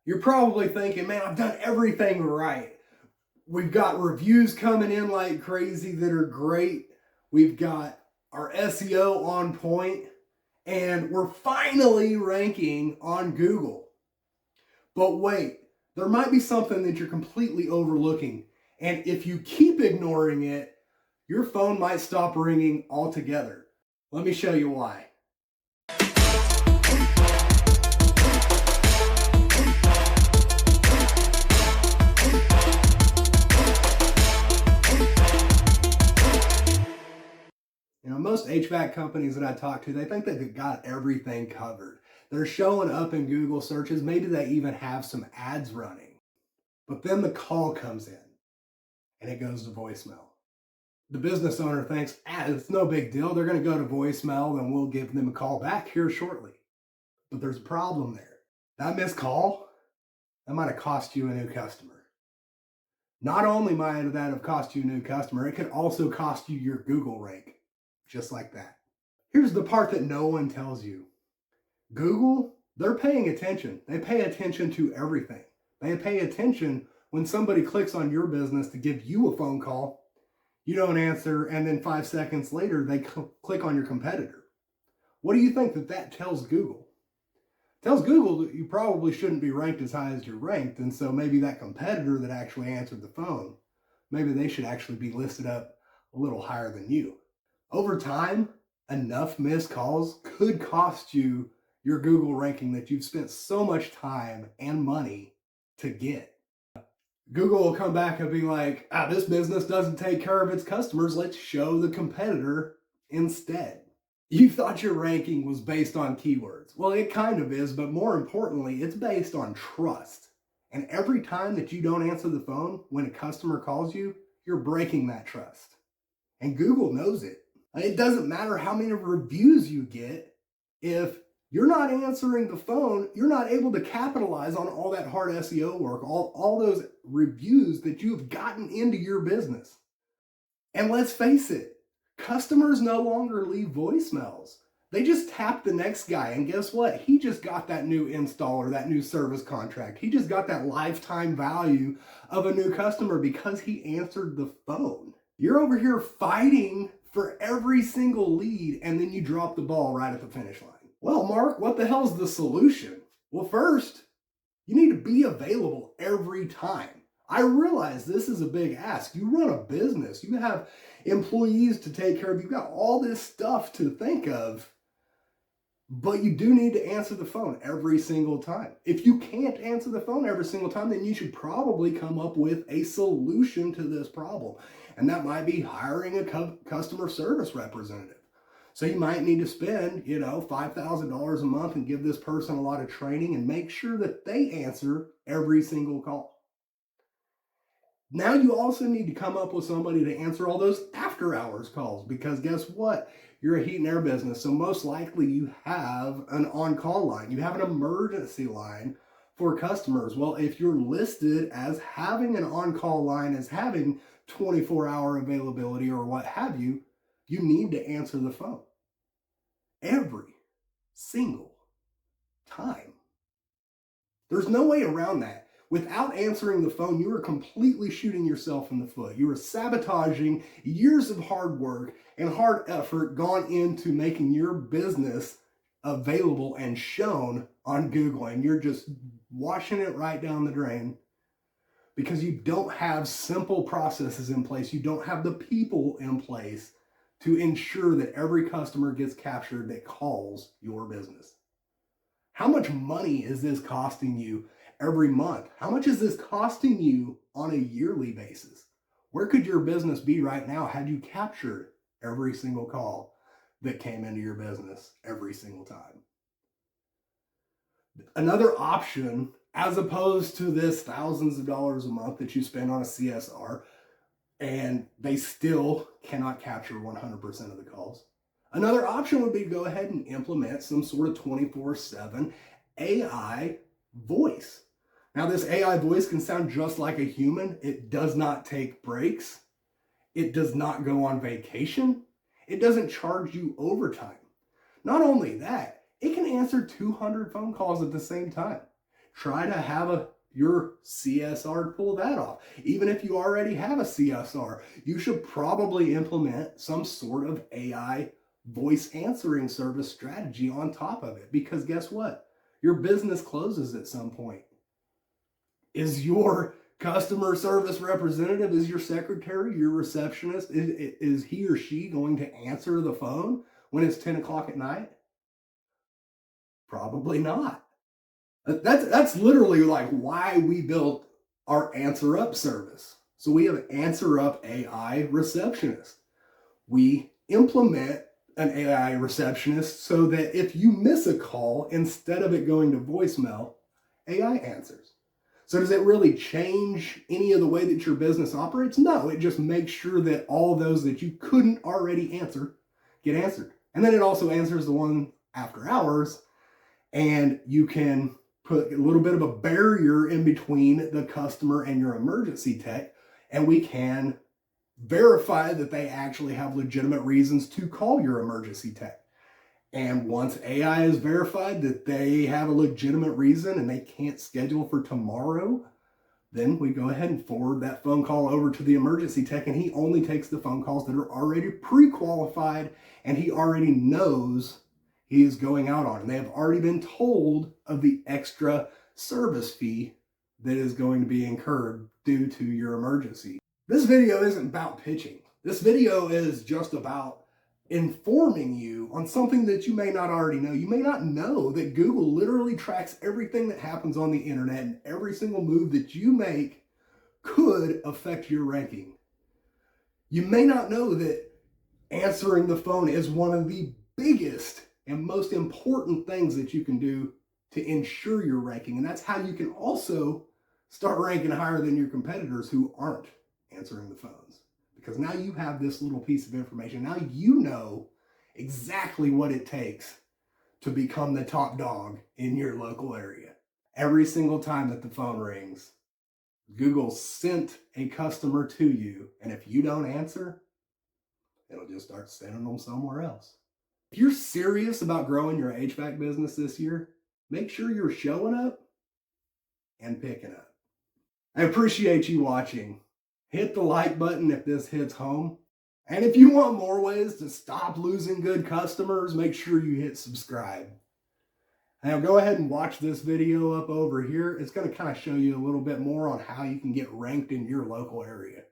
You're probably thinking, man, I've done everything right. We've got reviews coming in like crazy that are great. We've got our SEO on point, and we're finally ranking on Google. But wait, there might be something that you're completely overlooking. And if you keep ignoring it, your phone might stop ringing altogether. Let me show you why. Most HVAC companies that I talk to, they think they've got everything covered. They're showing up in Google searches. Maybe they even have some ads running. But then the call comes in and it goes to voicemail. The business owner thinks, it's no big deal. They're going to go to voicemail and we'll give them a call back here shortly. But there's a problem there. That missed call, that might have cost you a new customer. Not only might that have cost you a new customer, it could also cost you your Google rank. Just like that. Here's the part that no one tells you. Google, they're paying attention. They pay attention to everything. They pay attention when somebody clicks on your business to give you a phone call, you don't answer, and then 5 seconds later, they click on your competitor. What do you think that tells Google? It tells Google that you probably shouldn't be ranked as high as you're ranked, and so maybe that competitor that actually answered the phone, maybe they should actually be listed up a little higher than you. Over time, enough missed calls could cost you your Google ranking that you've spent so much time and money to get. Google will come back and be like, this business doesn't take care of its customers. Let's show the competitor instead. You thought your ranking was based on keywords. Well, it kind of is, but more importantly, it's based on trust. And every time that you don't answer the phone when a customer calls you, you're breaking that trust. And Google knows it. It doesn't matter how many reviews you get. If you're not answering the phone, you're not able to capitalize on all that hard SEO work, all those reviews that you've gotten into your business. And let's face it, customers no longer leave voicemails. They just tap the next guy, and guess what? He just got that new install or that new service contract. He just got that lifetime value of a new customer because he answered the phone. You're over here fighting for every single lead, and then you drop the ball right at the finish line. Well, Mark, what the hell's the solution? Well, first, you need to be available every time. I realize this is a big ask. You run a business. You have employees to take care of. You've got all this stuff to think of, but you do need to answer the phone every single time. If you can't answer the phone every single time, then you should probably come up with a solution to this problem. And that might be hiring a customer service representative. So you might need to spend, $5,000 a month and give this person a lot of training and make sure that they answer every single call. Now you also need to come up with somebody to answer all those after hours calls, because guess what? You're a heat and air business, so most likely you have an on-call line. You have an emergency line for customers. Well, if you're listed as having an on-call line, as having 24-hour availability or what have you, you need to answer the phone every single time. There's no way around that. Without answering the phone, you are completely shooting yourself in the foot. You are sabotaging years of hard work and hard effort gone into making your business available and shown on Google, and you're just washing it right down the drain because you don't have simple processes in place. You don't have the people in place to ensure that every customer gets captured that calls your business. How much money is this costing you every month? How much is this costing you on a yearly basis? Where could your business be right now had you captured every single call that came into your business every single time? Another option, as opposed to this thousands of dollars a month that you spend on a CSR, and they still cannot capture 100% of the calls. Another option would be to go ahead and implement some sort of 24/7 AI voice. Now, this AI voice can sound just like a human. It does not take breaks. It does not go on vacation. It doesn't charge you overtime. Not only that, it can answer 200 phone calls at the same time. Try to have your CSR pull that off. Even if you already have a CSR, you should probably implement some sort of AI voice answering service strategy on top of it, because guess what? Your business closes at some point. Is your customer service representative, is your secretary, your receptionist, is he or she going to answer the phone when it's 10 o'clock at night? Probably not. That's literally like why we built our Answer Up service. So we have Answer Up AI Receptionist. We implement an AI receptionist so that if you miss a call, instead of it going to voicemail, AI answers. So does it really change any of the way that your business operates? No, it just makes sure that all those that you couldn't already answer get answered. And then it also answers the one after hours, and you can put a little bit of a barrier in between the customer and your emergency tech, and we can verify that they actually have legitimate reasons to call your emergency tech. And once AI is verified that they have a legitimate reason and they can't schedule for tomorrow, then we go ahead and forward that phone call over to the emergency tech, and he only takes the phone calls that are already pre-qualified and he already knows he is going out on. And they have already been told of the extra service fee that is going to be incurred due to your emergency. This video isn't about pitching. This video is just about informing you on something that you may not already know. You may not know that Google literally tracks everything that happens on the internet, and every single move that you make could affect your ranking. You may not know that answering the phone is one of the biggest and most important things that you can do to ensure your ranking. And that's how you can also start ranking higher than your competitors who aren't answering the phones. Because now you have this little piece of information. Now you know exactly what it takes to become the top dog in your local area. Every single time that the phone rings, Google sent a customer to you, and if you don't answer, it'll just start sending them somewhere else. If you're serious about growing your HVAC business this year, make sure you're showing up and picking up. I appreciate you watching. Hit the like button if this hits home. And if you want more ways to stop losing good customers, make sure you hit subscribe. Now go ahead and watch this video up over here. It's going to kind of show you a little bit more on how you can get ranked in your local area.